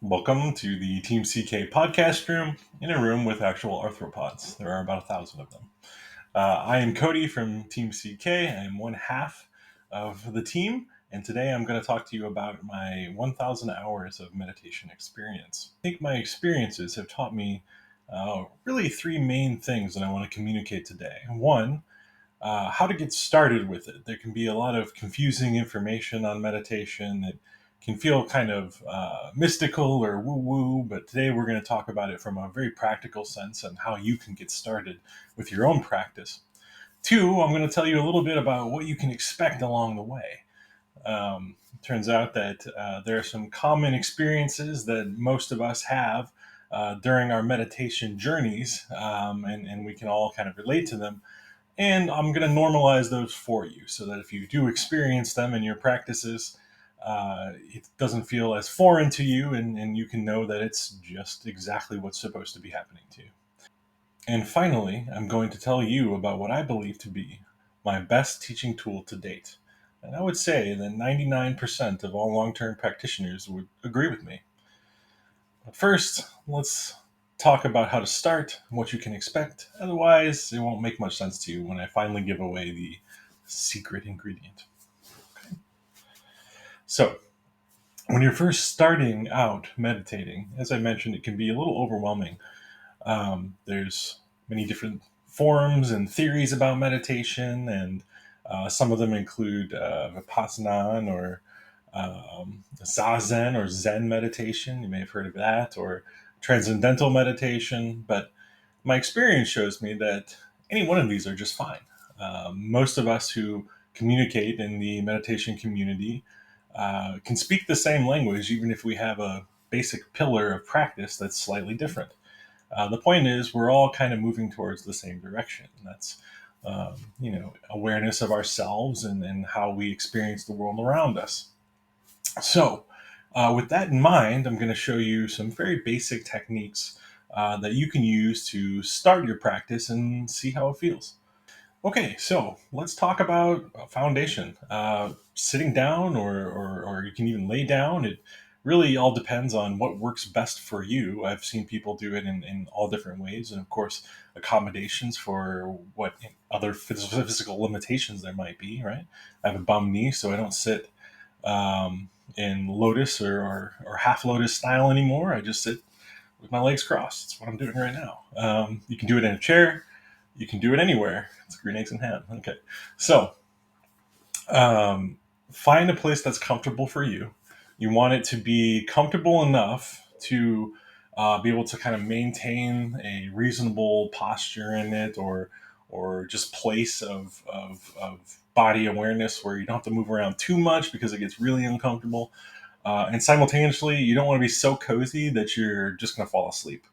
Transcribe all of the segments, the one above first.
Welcome to the Team CK podcast room in a room with actual arthropods. There are about 1,000 of them. I am Cody from Team CK. I am one half of the team, and today I'm going to talk to you about my 1,000 hours of meditation experience. I think my experiences have taught me really three main things that I want to communicate today. One, how to get started with it. There can be a lot of confusing information on meditation that can feel kind of mystical or woo woo, but today we're going to talk about it from a very practical sense and how you can get started with your own practice. Two, I'm going to tell you a little bit about what you can expect along the way. Turns out that there are some common experiences that most of us have during our meditation journeys, and we can all kind of relate to them. And I'm going to normalize those for you so that if you do experience them in your practices, it doesn't feel as foreign to you, and you can know that it's just exactly what's supposed to be happening to you. And finally, I'm going to tell you about what I believe to be my best teaching tool to date. And I would say that 99% of all long term practitioners would agree with me. But first, let's talk about how to start and what you can expect. Otherwise, it won't make much sense to you when I finally give away the secret ingredient. Okay. So, when you're first starting out meditating, as I mentioned, it can be a little overwhelming. There's many different forms and theories about meditation, and some of them include Vipassana or Zazen or Zen meditation. You may have heard of that, or transcendental meditation. But my experience shows me that any one of these are just fine. Most of us who communicate in the meditation community can speak the same language, even if we have a basic pillar of practice that's slightly different. The point is, we're all kind of moving towards the same direction. And that's, awareness of ourselves and how we experience the world around us. So, with that in mind, I'm going to show you some very basic techniques that you can use to start your practice and see how it feels. Okay, so let's talk about a foundation. Sitting down, or you can even lay down. It really all depends on what works best for you. I've seen people do it in all different ways, and of course, accommodations for what other physical limitations there might be, right? I have a bum knee, so I don't sit in lotus or half lotus style anymore. I just sit with my legs crossed. That's what I'm doing right now. You can do it in a chair. You can do it anywhere. It's green eggs and ham. Okay. So um, find a place that's comfortable for you. You want it to be comfortable enough to be able to kind of maintain a reasonable posture in it, or just place of body awareness where you don't have to move around too much because it gets really uncomfortable. And simultaneously, you don't want to be so cozy that you're just going to fall asleep.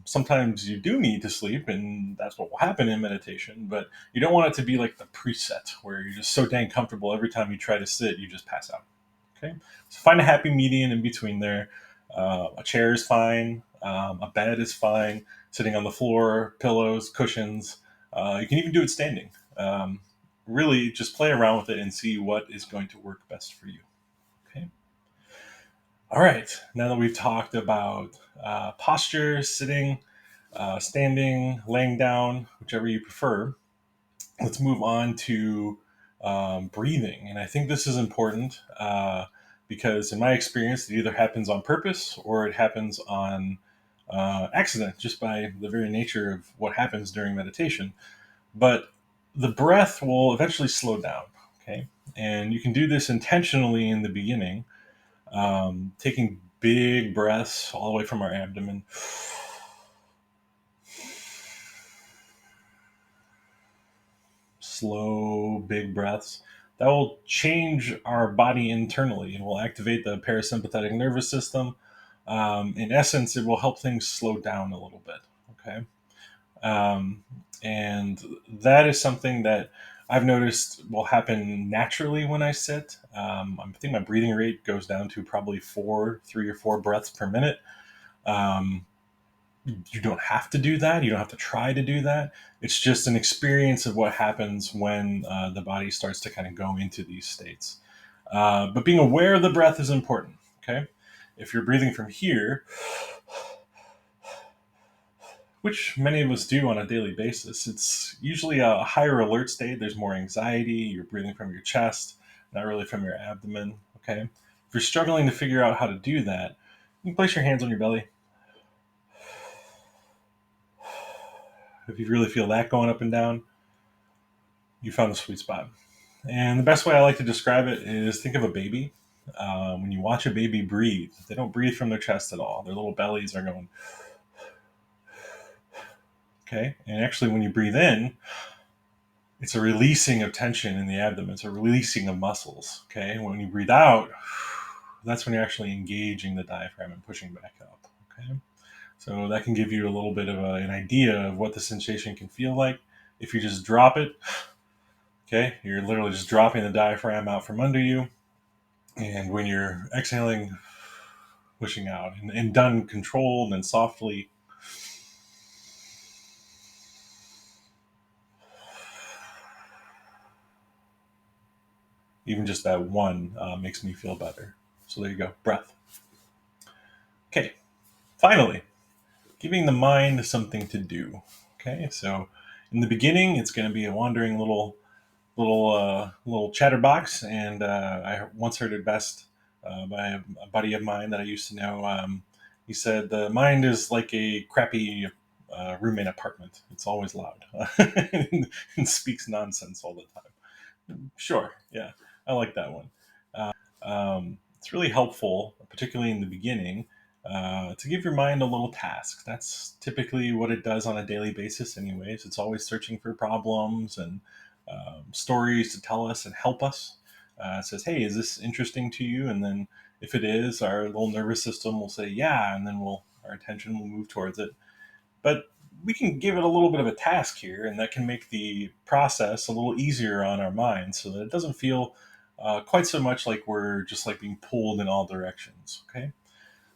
Sometimes you do need to sleep, and that's what will happen in meditation, but you don't want it to be like the preset where you're just so dang comfortable every time you try to sit, you just pass out. Okay? So find a happy median in between there. A chair is fine, a bed is fine, sitting on the floor, pillows, cushions. You can even do it standing. Really, just play around with it and see what is going to work best for you. Okay. All right, now that we've talked about posture, sitting, standing, laying down, whichever you prefer, let's move on to breathing. And I think this is important because, in my experience, it either happens on purpose or it happens on accident, just by the very nature of what happens during meditation. But the breath will eventually slow down, okay? And you can do this intentionally in the beginning, taking big breaths all the way from our abdomen. Slow, big breaths. That will change our body internally and will activate the parasympathetic nervous system. In essence, it will help things slow down a little bit. Okay. Um, and that is something that I've noticed will happen naturally when I sit. I think my breathing rate goes down to probably 3 or 4 breaths per minute. Um, you don't have to do that. You don't have to try to do that. It's just an experience of what happens when the body starts to kind of go into these states. But being aware of the breath is important. Okay. if you're breathing from here, which many of us do on a daily basis, it's usually a higher alert state. There's more anxiety. You're breathing from your chest, not really from your abdomen. Okay. If you're struggling to figure out how to do that, you can place your hands on your belly. If you really feel that going up and down, you found the sweet spot. And the best way I like to describe it is think of a baby. When you watch a baby breathe, they don't breathe from their chest at all. Their little bellies are going, okay? And actually, when you breathe in, it's a releasing of tension in the abdomen. It's a releasing of muscles, okay? And when you breathe out, that's when you're actually engaging the diaphragm and pushing back up, okay? So that can give you a little bit of an idea of what the sensation can feel like. If you just drop it, okay, you're literally just dropping the diaphragm out from under you. And when you're exhaling, pushing out, and done controlled and softly, even just that one makes me feel better. So there you go, breath. Okay, finally, giving the mind something to do. Okay, so in the beginning, it's going to be a wandering little chatterbox, and I once heard it best by a buddy of mine that I used to know. He said the mind is like a crappy roommate apartment. It's always loud and speaks nonsense all the time. Sure, yeah, I like that one. It's really helpful, particularly in the beginning, to give your mind a little task. That's typically what it does on a daily basis, anyways. It's always searching for problems and stories to tell us and help us. It says, "Hey, is this interesting to you?" And then, if it is, our little nervous system will say, "Yeah," and then our attention will move towards it. But we can give it a little bit of a task here, and that can make the process a little easier on our mind, so that it doesn't feel quite so much like we're just like being pulled in all directions. Okay,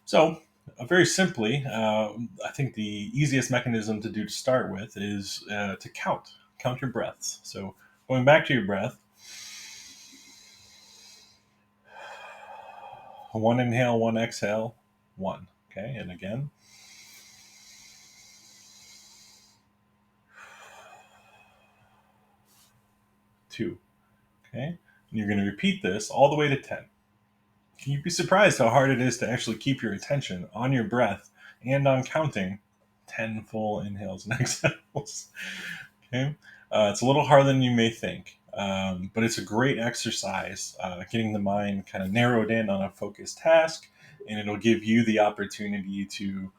so very simply, I think the easiest mechanism to do to start with is to count your breaths. So going back to your breath, one inhale, one exhale, one. Okay, and again. Two. Okay, and you're going to repeat this all the way to 10. You'd be surprised how hard it is to actually keep your attention on your breath and on counting 10 full inhales and exhales. Okay, it's a little harder than you may think, but it's a great exercise, getting the mind kind of narrowed in on a focused task, and it'll give you the opportunity to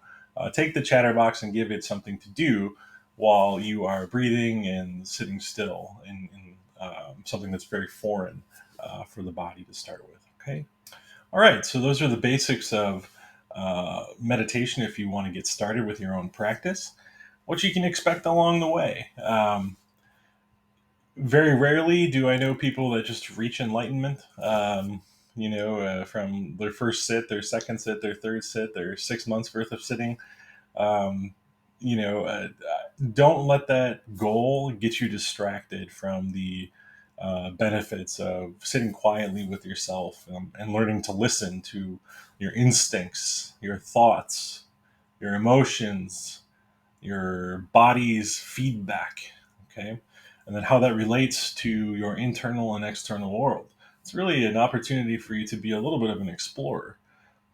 take the chatterbox and give it something to do while you are breathing and sitting still in something that's very foreign for the body to start with. Okay. All right. So those are the basics of meditation if you want to get started with your own practice. What you can expect along the way. Very rarely do I know people that just reach enlightenment. From their first sit, their second sit, their third sit, their 6 months worth of sitting. Um, you know, uh, don't let that goal get you distracted from the benefits of sitting quietly with yourself and learning to listen to your instincts, your thoughts, your emotions, your body's feedback, okay? And then how that relates to your internal and external world. It's really an opportunity for you to be a little bit of an explorer,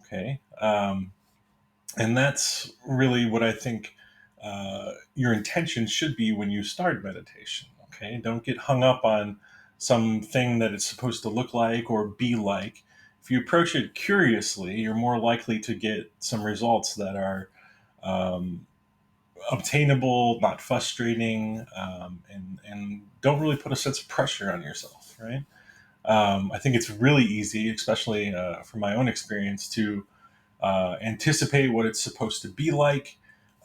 okay? And that's really what I think your intention should be when you start meditation, okay? Don't get hung up on something that it's supposed to look like or be like. If you approach it curiously, you're more likely to get some results that are um, obtainable, not frustrating, and don't really put a sense of pressure on yourself, right? I think it's really easy, especially from my own experience, to anticipate what it's supposed to be like,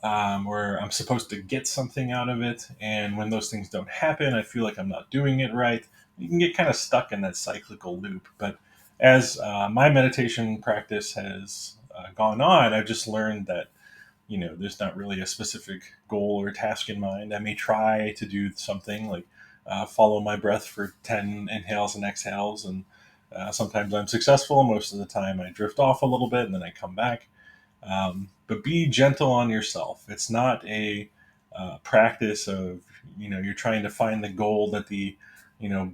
or I'm supposed to get something out of it. And when those things don't happen, I feel like I'm not doing it right. You can get kind of stuck in that cyclical loop. But as my meditation practice has gone on, I've just learned that there's not really a specific goal or task in mind. I may try to do something like follow my breath for 10 inhales and exhales, and Sometimes I'm successful. Most of the time, I drift off a little bit and then I come back. But be gentle on yourself. It's not a practice of, you're trying to find the gold at the,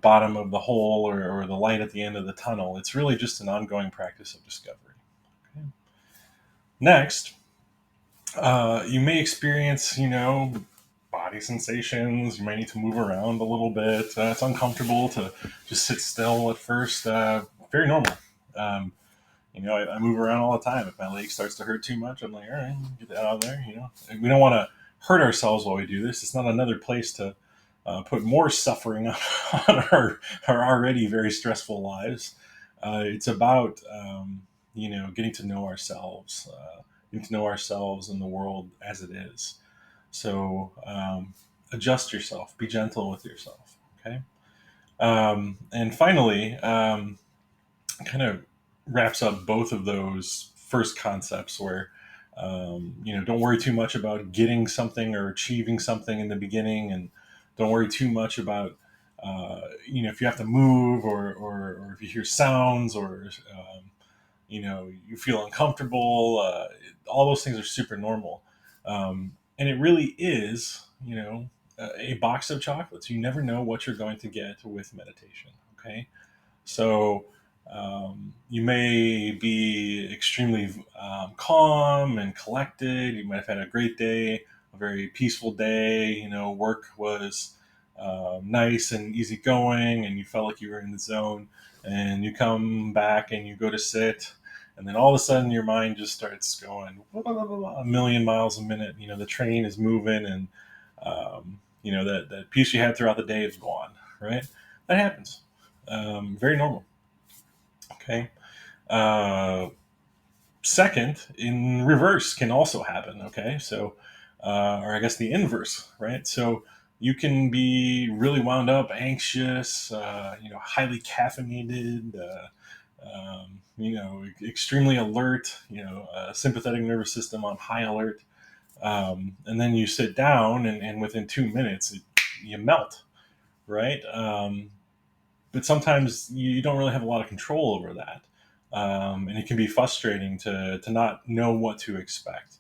bottom of the hole, or the light at the end of the tunnel. It's really just an ongoing practice of discovery. Okay. Next, you may experience, body sensations. You might need to move around a little bit. It's uncomfortable to just sit still at first. Very normal. Um, I move around all the time. If my leg starts to hurt too much, I'm like, all right, get that out of there. And we don't want to hurt ourselves while we do this. It's not another place to put more suffering on our already very stressful lives. It's about, getting to know ourselves, getting to know ourselves and the world as it is. So adjust yourself, be gentle with yourself. Okay. And finally, kind of wraps up both of those first concepts where don't worry too much about getting something or achieving something in the beginning, and don't worry too much about if you have to move, or if you hear sounds, or you feel uncomfortable. All those things are super normal, and it really is a box of chocolates. You never know what you're going to get with meditation. Okay. So you may be extremely calm and collected. You might have had a great day, a very peaceful day. Work was nice and easygoing, and you felt like you were in the zone. And you come back and you go to sit, and then all of a sudden your mind just starts going a million miles a minute. The train is moving, and that peace you had throughout the day is gone. Right? That happens. Very normal. Okay. Uh, Second, in reverse can also happen. Okay. So, or I guess the inverse, right? So you can be really wound up, anxious, highly caffeinated, extremely alert, sympathetic nervous system on high alert. And then you sit down, and within 2 minutes, you melt, right? But sometimes you don't really have a lot of control over that, and it can be frustrating to not know what to expect.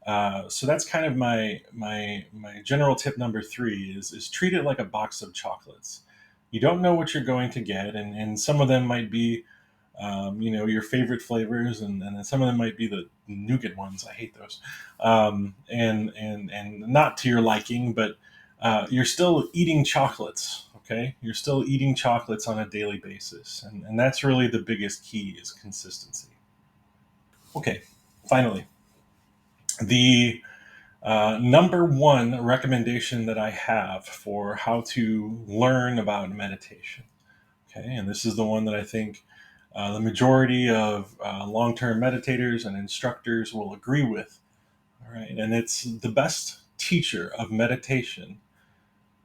So that's kind of my general tip number three is treat it like a box of chocolates. You don't know what you're going to get, and some of them might be your favorite flavors, and then some of them might be the nougat ones. I hate those, and not to your liking, but you're still eating chocolates. Okay, you're still eating chocolates on a daily basis, and that's really the biggest key is consistency. Okay, finally, the number one recommendation that I have for how to learn about meditation. Okay, and this is the one that I think the majority of long-term meditators and instructors will agree with. All right, and it's the best teacher of meditation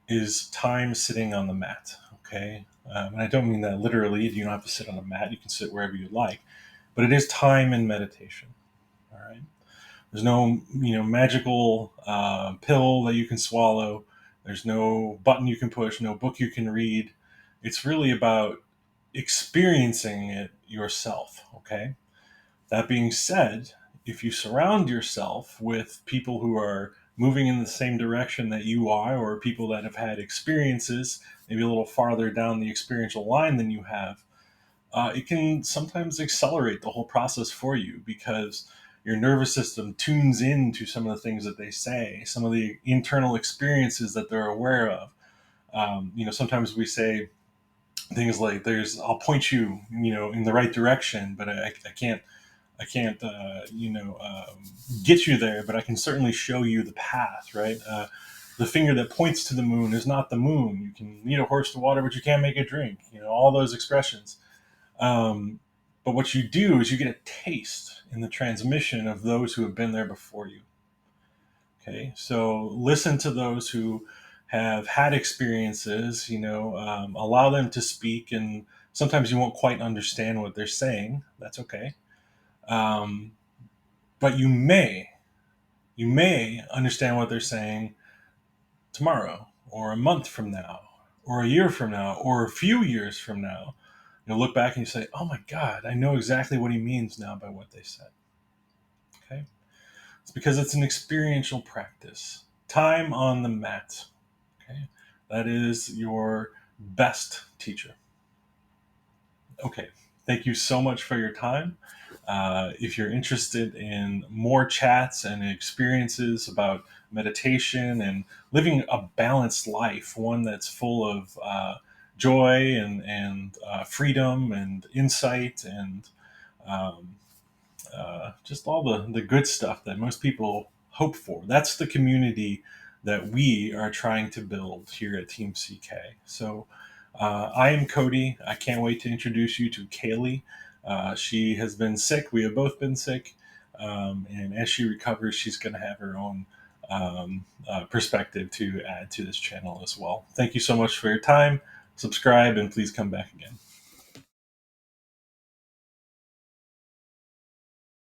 is time sitting on the mat. Okay, and I don't mean that literally. You don't have to sit on a mat. You can sit wherever you like, but it is time in meditation. All right. There's no magical pill that you can swallow. There's no button you can push. No book you can read. It's really about experiencing it yourself. Okay. That being said, if you surround yourself with people who are moving in the same direction that you are, or people that have had experiences maybe a little farther down the experiential line than you have, it can sometimes accelerate the whole process for you because your nervous system tunes into some of the things that they say, some of the internal experiences that they're aware of. Sometimes we say things like, I'll point you, in the right direction, but I can't get you there, but I can certainly show you the path, right? The finger that points to the moon is not the moon. You can lead a horse to water, but you can't make it drink. All those expressions. Um, but what you do is you get a taste in the transmission of those who have been there before you. Okay, so listen to those who have had experiences. Allow them to speak, and sometimes you won't quite understand what they're saying. That's okay. Um, but you may understand what they're saying tomorrow, or a month from now, or a year from now, or a few years from now. you'll look back and you say, oh my God, I know exactly what he means now by what they said. Okay? It's because it's an experiential practice. Time on the mat. Okay? That is your best teacher. Okay. Thank you so much for your time. If you're interested in more chats and experiences about meditation and living a balanced life, one that's full of joy and freedom and insight and um, just all the good stuff that most people hope for. That's the community that we are trying to build here at Team CK. So I am Cody. I can't wait to introduce you to Kaylee. She has been sick. We have both been sick. And as she recovers, she's going to have her own perspective to add to this channel as well. Thank you so much for your time. Subscribe and please come back again.